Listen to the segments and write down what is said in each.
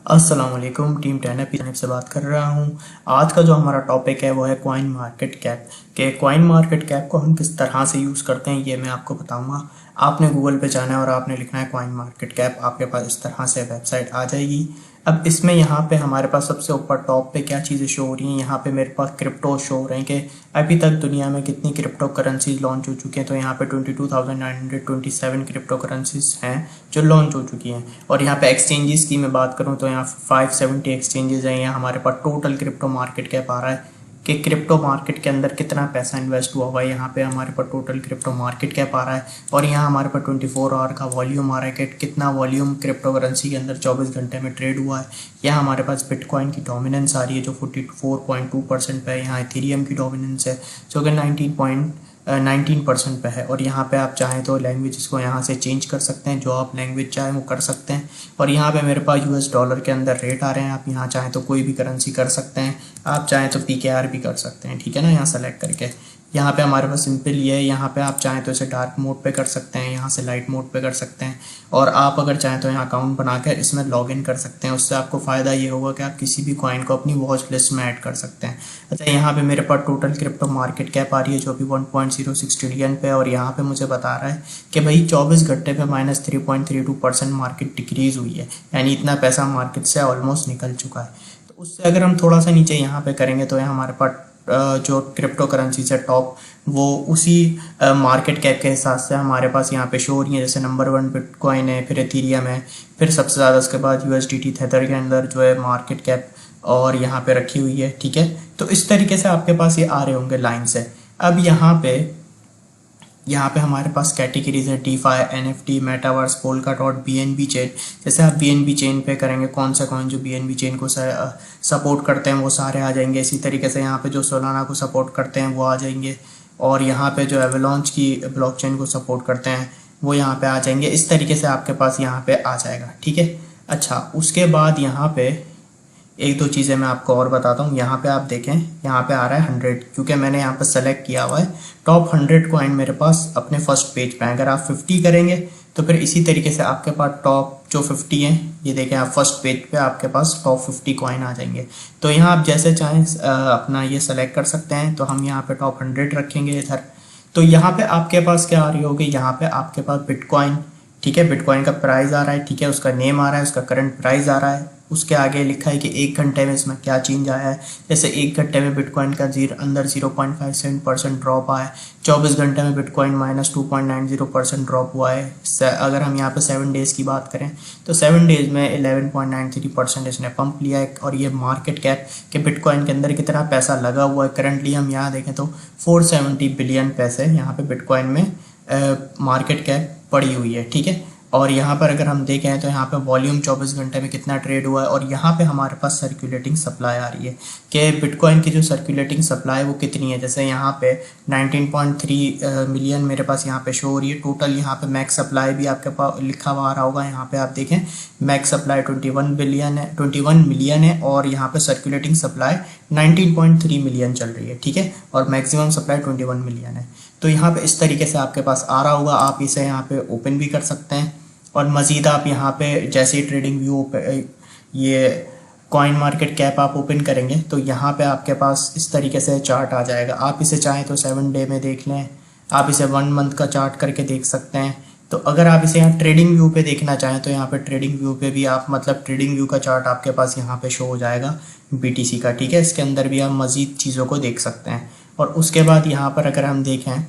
अस्सलाम वालेकुम। टीम 10 जानब से बात कर रहा हूँ। आज का जो हमारा टॉपिक है वो है कॉइन मार्केट कैप के कॉइन मार्केट कैप को हम किस तरह से यूज़ करते हैं ये मैं आपको बताऊंगा। आपने गूगल पे जाना है और आपने लिखना है कॉइन मार्केट कैप, आपके पास इस तरह से वेबसाइट आ जाएगी। अब इसमें यहाँ पे हमारे पास सबसे ऊपर टॉप पे क्या चीज़ें शो हो रही हैं, यहाँ पे मेरे पास क्रिप्टो शो हो रहे हैं कि अभी तक दुनिया में कितनी क्रिप्टो करेंसीज लॉन्च हो चुकी हैं। तो यहाँ पे 22,927 क्रिप्टो करेंसीज हैं जो लॉन्च हो चुकी हैं। और यहाँ पे एक्सचेंजेस की मैं बात करूँ तो यहाँ 570 एक्सचेंजेस हैं। यहाँ हमारे पास टोटल क्रिप्टो मार्केट कैप आ रहा है कि क्रिप्टो मार्केट के अंदर कितना पैसा इन्वेस्ट हुआ हुआ है। यहाँ पे हमारे पास टोटल क्रिप्टो मार्केट कैप आ रहा है और यहाँ हमारे पास 24 आवर का वॉल्यूम आ रहा है कि कितना वॉल्यूम क्रिप्टो करेंसी के अंदर 24 घंटे में ट्रेड हुआ है। यहाँ हमारे पास बिटकॉइन की डोमिनेंस आ रही है जो 44.2% पे है। यहाँ इथेरियम की डोमिनेंस है जो कि 19% पे है। और यहाँ पे आप चाहें तो लैंग्वेज को यहाँ से चेंज कर सकते हैं, जो आप लैंग्वेज चाहें वो कर सकते हैं। और यहाँ पे मेरे पास यूएस डॉलर के अंदर रेट आ रहे हैं। आप यहाँ चाहें तो कोई भी करेंसी कर सकते हैं, आप चाहें तो पीकेआर भी कर सकते हैं, ठीक है ना। यहाँ सेलेक्ट करके यहाँ पे हमारे पास सिंपल ये है। यहाँ पे आप चाहें तो इसे डार्क मोड पे कर सकते हैं, यहाँ से लाइट मोड पे कर सकते हैं। और आप अगर चाहें तो यहाँ अकाउंट बनाकर इसमें लॉगिन कर सकते हैं। उससे आपको फ़ायदा ये होगा कि आप किसी भी कॉइन को अपनी वॉच लिस्ट में ऐड कर सकते हैं। अच्छा, यहाँ पे मेरे पास टोटल क्रिप्टो मार्केट कैप आ रही है जो अभी 1.06 ट्रिलियन पे है। और यहाँ पे मुझे बता रहा है कि भाई 24 घंटे पे -3.32% मार्केट डिक्रीज हुई है, यानी इतना पैसा मार्केट से ऑलमोस्ट निकल चुका है। तो उससे अगर हम थोड़ा सा नीचे यहाँ पे करेंगे तो यहाँ हमारे पास जो क्रिप्टो करेंसी से टॉप वो उसी मार्केट कैप के हिसाब से हमारे पास यहाँ पे शो हो रही है। जैसे नंबर 1 बिटकॉइन है, फिर इथेरियम है, फिर सबसे ज़्यादा उसके बाद यूएसडीटी थेथर के अंदर जो है मार्केट कैप और यहाँ पे रखी हुई है, ठीक है। तो इस तरीके से आपके पास ये आ रहे होंगे लाइन से। अब यहाँ पे हमारे पास कैटेगरीज है DeFi, NFT, metaverse, polka dot, BNB chain. जैसे आप बीएनबी चेन पे करेंगे कौन सा कॉइन जो बीएनबी चेन को सपोर्ट करते हैं वो सारे आ जाएंगे। इसी तरीके से यहाँ पे जो सोलाना को सपोर्ट करते हैं वो आ जाएंगे। और यहाँ पे जो एवलॉन्च की ब्लॉकचेन को सपोर्ट करते हैं वो यहाँ पे आ जाएंगे। इस तरीके से आपके पास यहाँ पे आ जाएगा, ठीक है। अच्छा, उसके बाद यहाँ पे एक दो चीज़ें मैं आपको और बताता हूँ। यहाँ पे आप देखें, यहाँ पे आ रहा है 100, क्योंकि मैंने यहाँ पे सेलेक्ट किया हुआ है टॉप 100 कॉइन मेरे पास अपने फर्स्ट पेज पे। अगर आप 50 करेंगे तो फिर इसी तरीके से आपके पास टॉप जो 50 हैं, ये देखें आप फर्स्ट पेज पे आपके पास टॉप 50 कॉइन आ जाएंगे। तो यहाँ आप जैसे चाहें अपना ये सेलेक्ट कर सकते हैं। तो हम यहाँ पे टॉप 100 रखेंगे इधर। तो यहाँ पे आपके पास क्या आ रही होगी, यहाँ पे आपके पास बिटकॉइन, ठीक है, बिटकॉइन का प्राइस आ रहा है, ठीक है, उसका नेम आ रहा है, उसका करंट प्राइस आ रहा है। उसके आगे लिखा है कि 1 घंटे में इसमें क्या चेंज आया है। जैसे 1 घंटे में बिटकॉइन का अंदर 0.57% ड्रॉप आया है। 24 घंटे में बिटकॉइन -2.90% ड्रॉप हुआ है। अगर हम यहाँ पे 7 डेज़ की बात करें तो 7 डेज़ में 11.93% इसने पंप लिया है। और ये मार्केट कैप के बिटकॉइन के अंदर कितना पैसा लगा हुआ है करंटली हम यहाँ देखें तो 470 बिलियन पैसे यहाँ पे बिटकॉइन में मार्केट कैप पड़ी हुई है, ठीक है। और यहाँ पर अगर हम देखें तो यहाँ पे वॉल्यूम 24 घंटे में कितना ट्रेड हुआ है। और यहाँ पे हमारे पास सर्कुलेटिंग सप्लाई आ रही है कि बिटकॉइन की जो सर्कुलेटिंग सप्लाई वो कितनी है। जैसे यहाँ पे 19.3 मिलियन मेरे पास यहाँ पे शो हो रही है टोटल। यहाँ पे मैक्स सप्लाई भी आपके पास लिखा हुआ आ रहा होगा। यहाँ पे आप देखें मैक्स सप्लाई 21 मिलियन है और यहाँ पे सर्कुलेटिंग सप्लाई 19.3 मिलियन चल रही है, ठीक है। और मैक्सिमम सप्लाई 21 मिलियन है। तो यहाँ पे इस तरीके से आपके पास आ रहा होगा। आप इसे यहाँ पे ओपन भी कर सकते हैं। और मज़ीद आप यहाँ पे जैसे ही ट्रेडिंग व्यू पे ये कॉइन मार्केट कैप आप ओपन करेंगे तो यहाँ पे आपके पास इस तरीके से चार्ट आ जाएगा। आप इसे चाहें तो 7 डे में देख लें, आप इसे 1 मंथ का चार्ट करके देख सकते हैं। तो अगर आप इसे यहाँ ट्रेडिंग व्यू पे देखना चाहें तो यहाँ पे ट्रेडिंग व्यू पे भी आप मतलब ट्रेडिंग व्यू का चार्ट आपके पास यहाँ पे शो हो जाएगा बीटीसी का, ठीक है। इसके अंदर भी आप मज़ीद चीज़ों को देख सकते हैं। और उसके बाद यहाँ पर अगर हम देखें,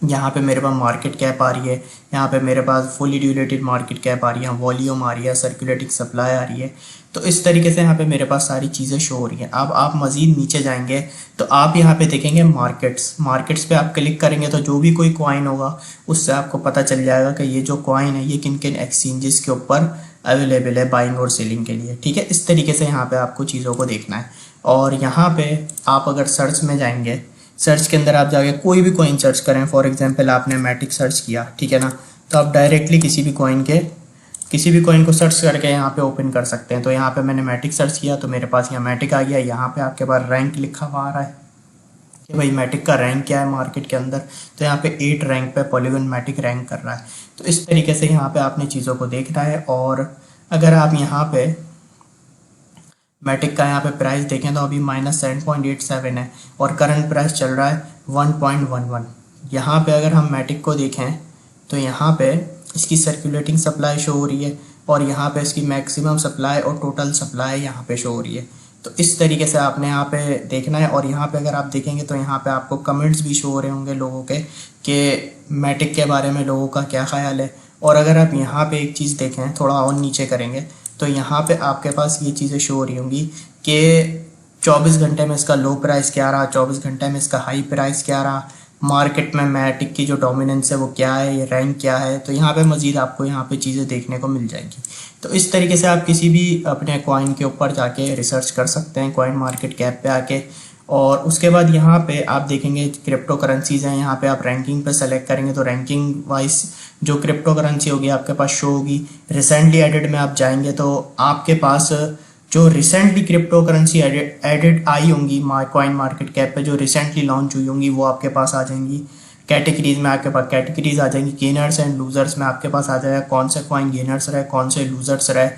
यहाँ पे मेरे पास मार्केट कैप आ रही है, यहाँ पे मेरे पास फुली ड्यूरेटेड मार्केट कैप आ रही है, वॉल्यूम आ रही है, सर्कुलेटिंग सप्लाई आ रही है। तो इस तरीके से यहाँ पे मेरे पास सारी चीज़ें शो हो रही हैं। अब आप मज़ीद नीचे जाएंगे तो आप यहाँ पे देखेंगे मार्केट्स पे आप क्लिक करेंगे तो जो भी कोई कॉइन होगा उससे आपको पता चल जाएगा कि ये जो कॉइन है ये किन किन एक्सचेंजेस के ऊपर अवेलेबल है बाइंग और सेलिंग के लिए, ठीक है। इस तरीके से यहाँ पे आपको चीज़ों को देखना है। और यहाँ पे आप अगर सर्च में जाएंगे, सर्च के अंदर आप जाके कोई भी कॉइन सर्च करें, फॉर एग्जांपल आपने मैटिक सर्च किया, ठीक है ना, तो आप डायरेक्टली किसी भी कॉइन को सर्च करके यहाँ पे ओपन कर सकते हैं। तो यहाँ पे मैंने मैटिक सर्च किया तो मेरे पास यहाँ मैटिक आ गया। यहाँ पे आपके पास रैंक लिखा हुआ आ रहा है कि भाई मैटिक का रैंक क्या है मार्केट के अंदर। तो यहाँ पे 8 रैंक पे पॉलीगन मैटिक रैंक कर रहा है। तो इस तरीके से यहाँ पे आपने चीज़ों को देखना है। और अगर आप यहाँ पे मैटिक का यहाँ पे प्राइस देखें तो अभी -7.87 है और करंट प्राइस चल रहा है 1.11। यहाँ पे अगर हम मैटिक को देखें तो यहाँ पे इसकी सर्कुलेटिंग सप्लाई शो हो रही है और यहाँ पे इसकी मैक्सिमम सप्लाई और टोटल सप्लाई यहाँ पे शो हो रही है। तो इस तरीके से आपने यहाँ पे देखना है। और यहाँ पे अगर आप देखेंगे तो यहाँ पे आपको कमेंट्स भी शो हो रहे होंगे लोगों के कि मैटिक के बारे में लोगों का क्या ख्याल है। और अगर आप यहाँ पे एक चीज़ देखें, थोड़ा और नीचे करेंगे तो यहाँ पे आपके पास ये चीज़ें शो हो रही होंगी कि 24 घंटे में इसका लो प्राइस क्या रहा, 24 घंटे में इसका हाई प्राइस क्या रहा, मार्केट में मैटिक की जो डोमिनेंस है वो क्या है, ये रैंक क्या है। तो यहाँ पे मज़ीद आपको यहाँ पे चीज़ें देखने को मिल जाएंगी। तो इस तरीके से आप किसी भी अपने कॉइन के ऊपर जाके रिसर्च कर सकते हैं, कॉइन मार्केट कैप पे आके। और उसके बाद यहाँ पे आप देखेंगे क्रिप्टो करेंसीज हैं, यहाँ पे आप रैंकिंग पे सेलेक्ट करेंगे तो रैंकिंग वाइज जो क्रिप्टो करेंसी होगी आपके पास शो होगी। रिसेंटली एडेड में आप जाएंगे तो आपके पास जो रिसेंटली क्रिप्टो करेंसी एडेड आई होंगी कॉइन मार्केट कैप पे, जो रिसेंटली लॉन्च हुई होंगी वो आपके पास आ जाएंगी। कैटेगरीज में आपके पास कैटेगरीज आ जाएंगी, गेनर्स एंड लूजर्स में आपके पास आ जाएगा कौन से कॉइन गेनर्स रहे, कौन से लूजर्स रहे।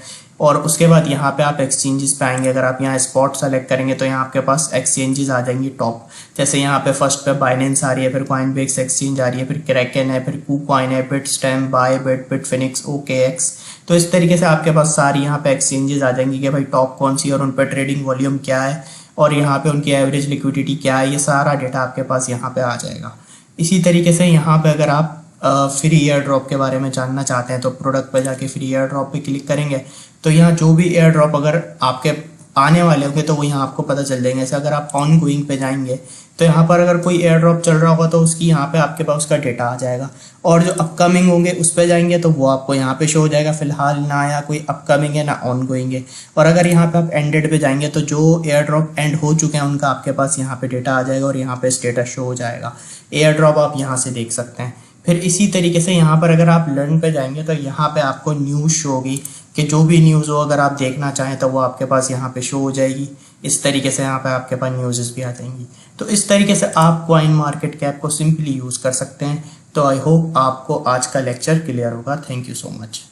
और उसके बाद यहाँ पे आप एक्सचेंजेस पे आएंगे। अगर आप यहाँ स्पॉट सेलेक्ट करेंगे तो यहाँ आपके पास एक्सचेंजेस आ जाएंगी टॉप। जैसे यहाँ पे फर्स्ट पे बाइनेंस आ रही है, फिर कॉइनबेस एक्सचेंज आ रही है, फिर क्रैकन है, फिर कूकॉइन है, बिटस्टैम्प, बायबिट, बिटफिनिक्स, ओकेएक्स। तो इस तरीके से आपके पास सारी यहाँ पे एक्सचेंजेस आ जाएंगी कि भाई टॉप कौन सी और उन पर ट्रेडिंग वॉल्यूम क्या है और यहाँ पे उनकी एवरेज लिक्विडिटी क्या है। ये सारा डेटा आपके पास यहाँ पे आ जाएगा। इसी तरीके से यहाँ पे अगर आप फ्री एयर ड्रॉप के बारे में जानना चाहते हैं तो प्रोडक्ट पे जाके फ्री एयर ड्रॉप पे क्लिक करेंगे तो यहाँ जो भी एयर ड्रॉप अगर आपके आने वाले होंगे तो वो यहाँ आपको पता चल जाएंगे। जैसे अगर आप ऑन गोइंग पे जाएंगे तो यहाँ पर अगर कोई एयर ड्रॉप चल रहा होगा तो उसकी यहाँ पे आपके पास उसका डेटा आ जाएगा। और जो अपकमिंग होंगे उस पे जाएंगे तो वो आपको यहाँ पे शो हो जाएगा। फिलहाल ना या कोई अपकमिंग है ना ऑन गोइंग है। और अगर यहाँ पे आप एंडेड पे जाएंगे तो जो एयर ड्रॉप एंड हो चुके हैं उनका आपके पास यहाँ पे डेटा आ जाएगा और यहाँ पे स्टेटस शो हो जाएगा। एयर ड्रॉप आप यहाँ से देख सकते हैं। फिर इसी तरीके से यहाँ पर अगर आप लर्न पे जाएंगे तो यहाँ पे आपको न्यूज़ शो होगी कि जो भी न्यूज़ हो अगर आप देखना चाहें तो वो आपके पास यहाँ पे शो हो जाएगी। इस तरीके से यहाँ पे आपके पास न्यूज़ भी आ जाएंगी। तो इस तरीके से आप कॉइन मार्केट कैप को सिंपली यूज़ कर सकते हैं। तो आई होप आपको आज का लेक्चर क्लियर होगा। Thank you so much.